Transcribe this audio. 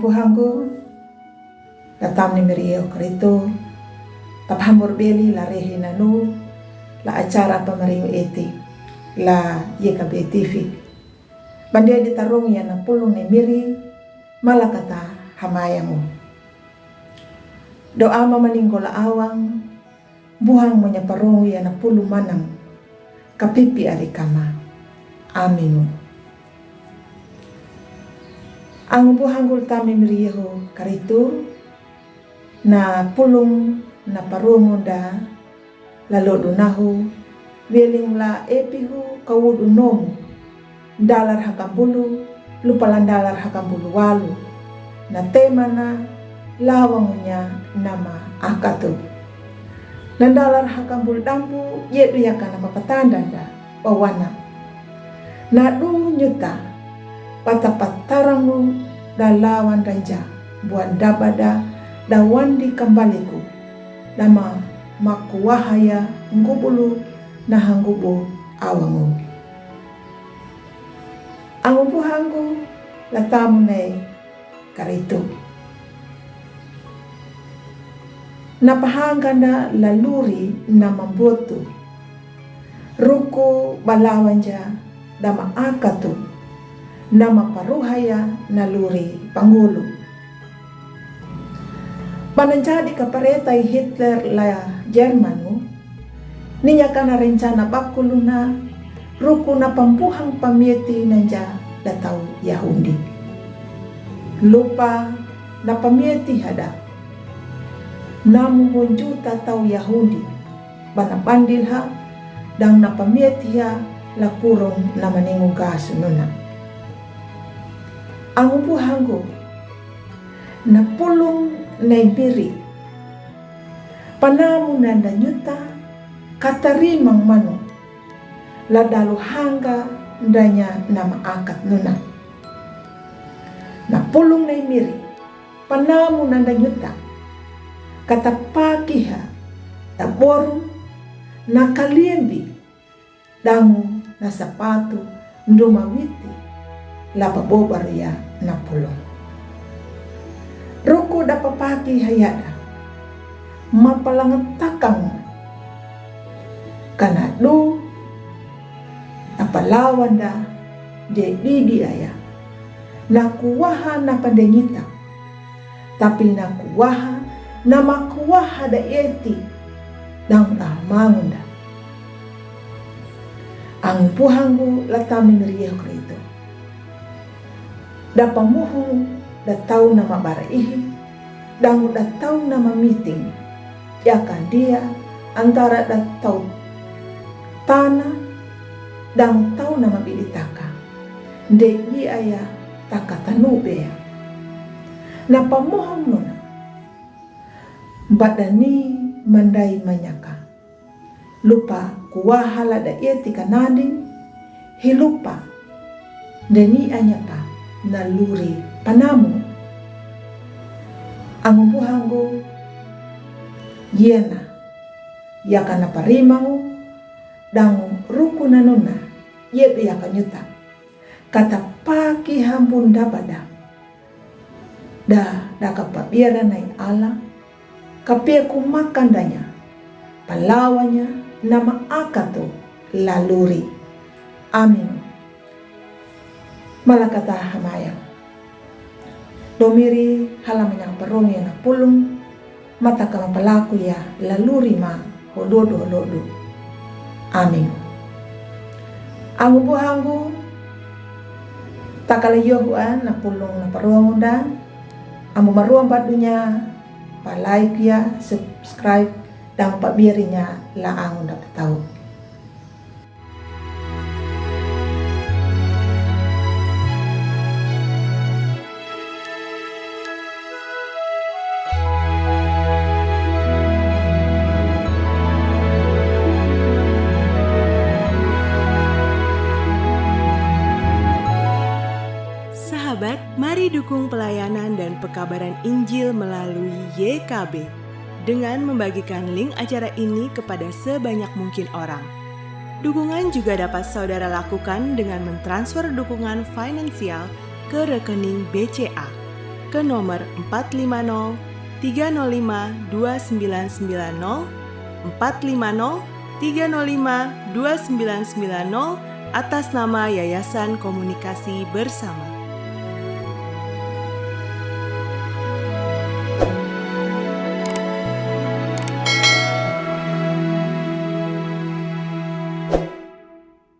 Angupuhangu datam ni Miriyo Krito taphambur beli la rehi nanu la acara pemeringu eti la YKB TV bandia ditarung ya na pulung ni miri malakata hamayamu doa mamaninggola awang buhang menyaparung ya na pulung manang kapipi arikama aminu ang buhanggul tami miriho karitu na pulung na parungo da lalo dunahu weling la epihu kawudu nomu dalar hakambulu lupalan dalar hakambulu walu na tema na lawangunya nama akatu na dalar hakambulu dampu yedu yakana papatanda da wawana na du nyuta patapatarangu dalawan ranja buat dabada dawandi kembaliku dama makuwahaya ngubulu na hanggubo awangu angubu hanggu latamu nei karitu napahanganda laluri na mambotu ruku balawanja dama akatu nama paruhaya naluri panggulu pananjadi kaparetai Hitler la Jermanu ninya kana rencana bakuluna ruku na pampuhang pamieti nanja datau Yahudi lupa na pamieti hada namu monjuta tau Yahudi bana bandilha dang na pamieti ha la kurong na maningu gasununa ang upuhango na pulong na ibiri panamu nanda nyuta katarimang mano ladalu hangga ndanya nama angkat nuna na pulong na ibiri panamu nanda nyuta katapakiha taboru na kaliembi dangu na sapatu ndumawiti lapa bobar ya na pulong ruko dapapaki hayada mapalangatakang kanadu apalawan da de didi aya nakuwaha na pandengita tapi nakuwaha na makuwaha da eti dang tamangon da ang puhangu latami meriah krito dapamuhu datau nama baraihi dangu datau nama meeting yakan dia antara datau tanah dangu tau nama bilitaka ndegi aya takatanube napamuhu nuna badani mandai manyaka lupa kuwahala da eti kanading hilupa deni anyapa naluri panamu ang buhango yena yakana parimangu dangu ruku nanuna yedu yakanyuta kata paki hambun dabada da kapabiara nai ala kapia kumakandanya palawanya nama akatu laluri amin malakata hamayang domiri halaman yang perong yang pulung mata kama pelaku ya laluri ma holodo amin ang buhangu takalayohuan na pulung na perong dan amu maruang badunya pa-like ya subscribe dan pabirinya laang dapat tahu. Sahabat, mari dukung pelayanan dan pekabaran Injil melalui YKB dengan membagikan link acara ini kepada sebanyak mungkin orang. Dukungan juga dapat saudara lakukan dengan mentransfer dukungan finansial ke rekening BCA ke nomor 450 305 2990, 450 305 2990 atas nama Yayasan Komunikasi Bersama.